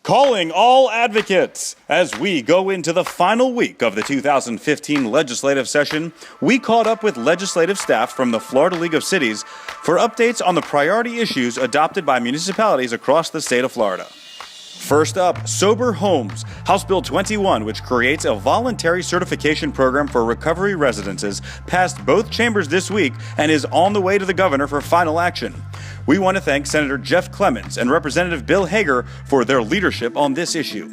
Calling all advocates. As we go into the final week of the 2015 legislative session, we caught up with legislative staff from the Florida League of Cities for updates on the priority issues adopted by municipalities across the state of Florida. First up, Sober Homes, House Bill 21, which creates a voluntary certification program for recovery residences, passed both chambers this week and is on the way to the governor for final action. We want to thank Senator Jeff Clements and Representative Bill Hager for their leadership on this issue.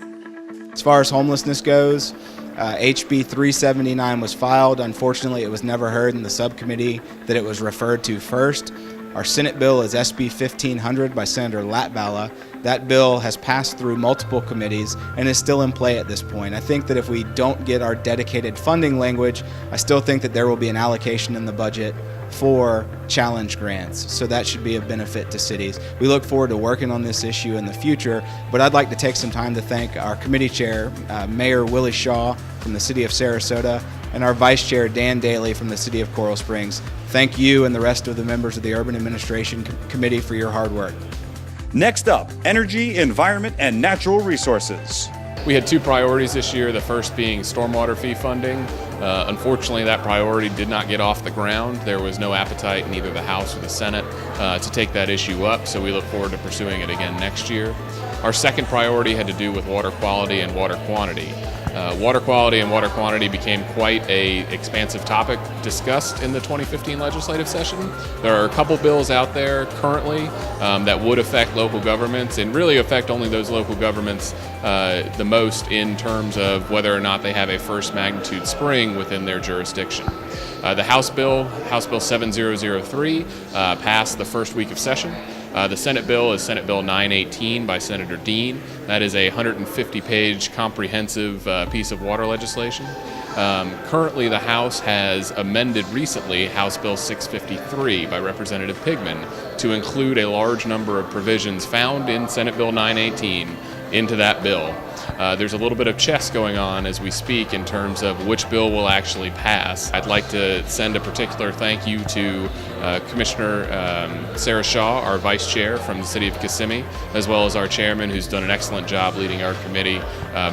As far as homelessness goes, HB 379 was filed. Unfortunately, it was never heard in the subcommittee that it was referred to first. Our Senate bill is SB 1500 by Senator Latvala. That bill has passed through multiple committees and is still in play at this point. I think that if we don't get our dedicated funding language, I still think that there will be an allocation in the budget for challenge grants, so that should be a benefit to cities. We look forward to working on this issue in the future, but I'd like to take some time to thank our committee chair, Mayor Willie Shaw from the City of Sarasota, and our Vice Chair, Dan Daly from the City of Coral Springs. Thank you and the rest of the members of the Urban Administration Committee for your hard work. Next up, energy, environment, and natural resources. We had two priorities this year, the first being stormwater fee funding. Unfortunately, that priority did not get off the ground. There was no appetite in either the House or the Senate to take that issue up, so we look forward to pursuing it again next year. Our second priority had to do with water quality and water quantity. Water quality and water quantity became quite an expansive topic discussed in the 2015 legislative session. There are a couple bills out there currently that would affect local governments and really affect only those local governments the most in terms of whether or not they have a first magnitude spring within their jurisdiction. The House Bill 7003, passed the first week of session. The Senate bill is Senate Bill 918 by Senator Dean. That is a 150-page comprehensive piece of water legislation. Currently, the House has amended recently House Bill 653 by Representative Pigman to include a large number of provisions found in Senate Bill 918 into that bill. There's a little bit of chess going on as we speak in terms of which bill will actually pass. I'd like to send a particular thank you to Commissioner Sarah Shaw, our Vice Chair from the City of Kissimmee, as well as our Chairman, who's done an excellent job leading our committee,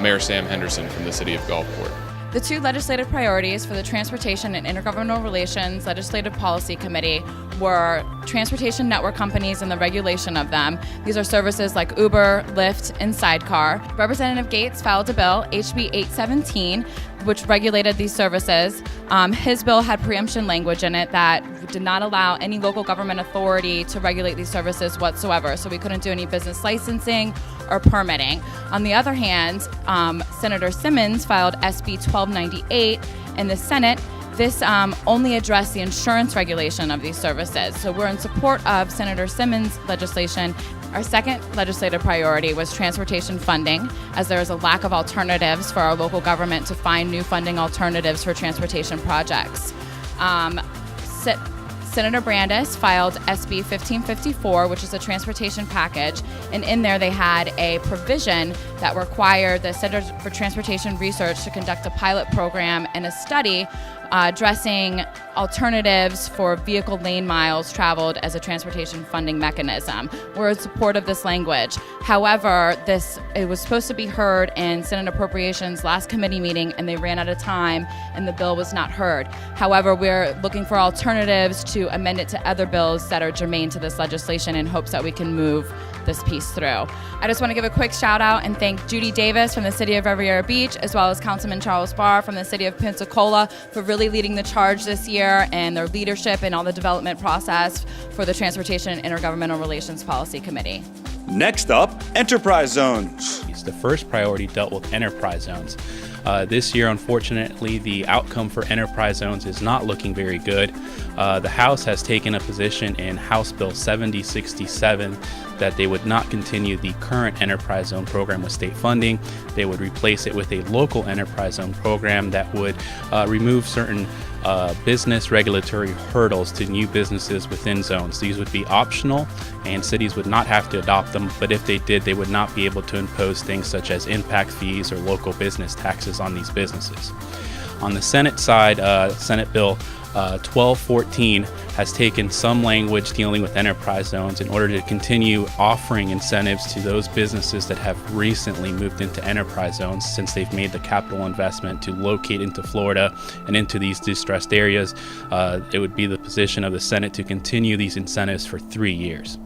Mayor Sam Henderson from the City of Gulfport. The two legislative priorities for the Transportation and Intergovernmental Relations Legislative Policy Committee were transportation network companies and the regulation of them. These are services like Uber, Lyft, and Sidecar. Representative Gates filed a bill, HB 817, which regulated these services. His bill had preemption language in it that did not allow any local government authority to regulate these services whatsoever, so we couldn't do any business licensing or permitting. On the other hand, Senator Simmons filed SB 1298 in the Senate. This only addressed the insurance regulation of these services. So we're in support of Senator Simmons' legislation. Our second legislative priority was transportation funding, as there is a lack of alternatives for our local government to find new funding alternatives for transportation projects. Senator Brandes filed SB 1554, which is a transportation package, and in there they had a provision that required the Center for Transportation Research to conduct a pilot program and a study addressing alternatives for vehicle lane miles traveled as a transportation funding mechanism. We're in support of this language. However, it was supposed to be heard in Senate Appropriations last committee meeting, and they ran out of time, and the bill was not heard. However, we're looking for alternatives to amend it to other bills that are germane to this legislation in hopes that we can move this piece through. I just want to give a quick shout out and thank Judy Davis from the City of Riviera Beach, as well as Councilman Charles Barr from the City of Pensacola for really leading the charge this year and their leadership in all the development process for the Transportation and Intergovernmental Relations Policy Committee. Next up, enterprise zones. The first priority dealt with enterprise zones. This year, unfortunately, the outcome for enterprise zones is not looking very good. The House has taken a position in House Bill 7067 that they would not continue the current enterprise zone program with state funding. They would replace it with a local enterprise zone program that would remove certain business regulatory hurdles to new businesses within zones. These would be optional and cities would not have to adopt them, but if they did, they would not be able to impose things such as impact fees or local business taxes on these businesses. On the Senate side, Senate Bill 1214 has taken some language dealing with enterprise zones in order to continue offering incentives to those businesses that have recently moved into enterprise zones since they've made the capital investment to locate into Florida and into these distressed areas. It would be the position of the Senate to continue these incentives for 3 years.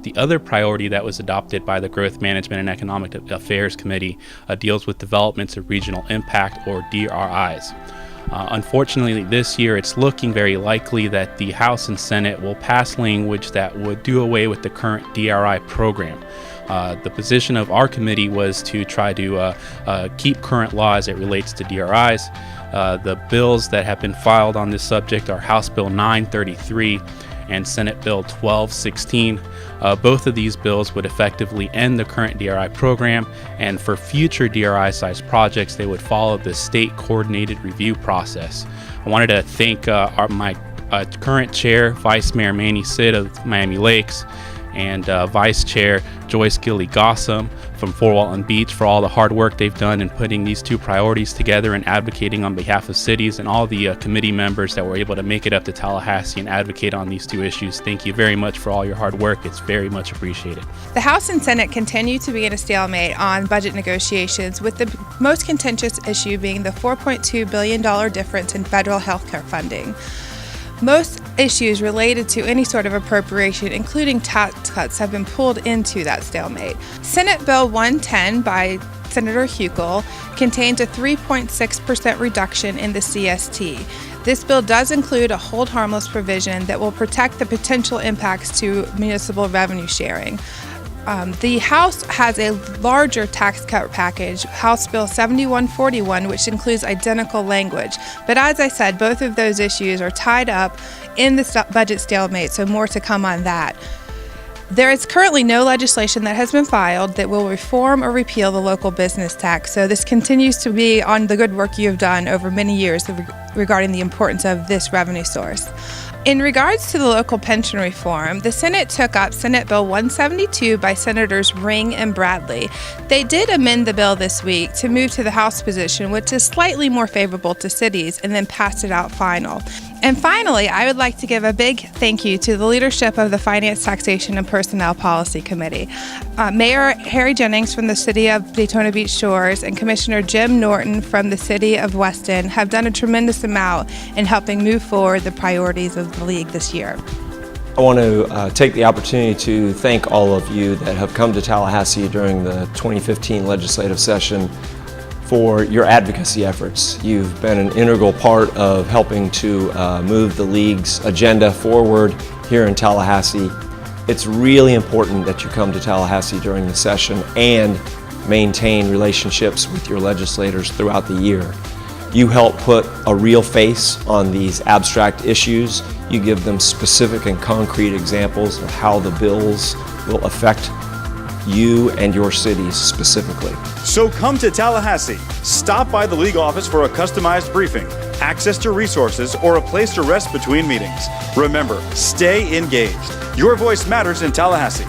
The other priority that was adopted by the Growth Management and Economic Affairs Committee deals with developments of regional impact, or DRIs. Unfortunately, this year it's looking very likely that the House and Senate will pass language that would do away with the current DRI program. The position of our committee was to try to keep current law as it relates to DRIs. The bills that have been filed on this subject are House Bill 933 and Senate Bill 1216. Both of these bills would effectively end the current DRI program, and for future DRI-sized projects, they would follow the state coordinated review process. I wanted to thank my current chair, Vice Mayor Manny Sid of Miami Lakes, and Vice Chair Joyce Gilly-Gossam from Fort Walton Beach for all the hard work they've done in putting these two priorities together and advocating on behalf of cities, and all the committee members that were able to make it up to Tallahassee and advocate on these two issues. Thank you very much for all your hard work. It's very much appreciated. The House and Senate continue to be in a stalemate on budget negotiations, with the most contentious issue being the $4.2 billion difference in federal health care funding. Most issues related to any sort of appropriation, including tax cuts, have been pulled into that stalemate. Senate Bill 110 by Senator Huckel contains a 3.6% reduction in the CST. This bill does include a hold harmless provision that will protect the potential impacts to municipal revenue sharing. The House has a larger tax cut package, House Bill 7141, which includes identical language. But as I said, both of those issues are tied up in the budget stalemate, so more to come on that. There is currently no legislation that has been filed that will reform or repeal the local business tax, so this continues to be on the good work you have done over many years regarding the importance of this revenue source. In regards to the local pension reform, the Senate took up Senate Bill 172 by Senators Ring and Bradley. They did amend the bill this week to move to the House position, which is slightly more favorable to cities, and then passed it out final. And finally, I would like to give a big thank you to the leadership of the Finance, Taxation, and Personnel Policy Committee. Mayor Harry Jennings from the City of Daytona Beach Shores and Commissioner Jim Norton from the City of Weston have done a tremendous amount in helping move forward the priorities of the league this year. I want to take the opportunity to thank all of you that have come to Tallahassee during the 2015 legislative session for your advocacy efforts. You've been an integral part of helping to move the league's agenda forward here in Tallahassee. It's really important that you come to Tallahassee during the session and maintain relationships with your legislators throughout the year. You help put a real face on these abstract issues. You give them specific and concrete examples of how the bills will affect you and your cities specifically. So come to Tallahassee, stop by the league office for a customized briefing, access to resources, or a place to rest between meetings. Remember, stay engaged. Your voice matters in Tallahassee.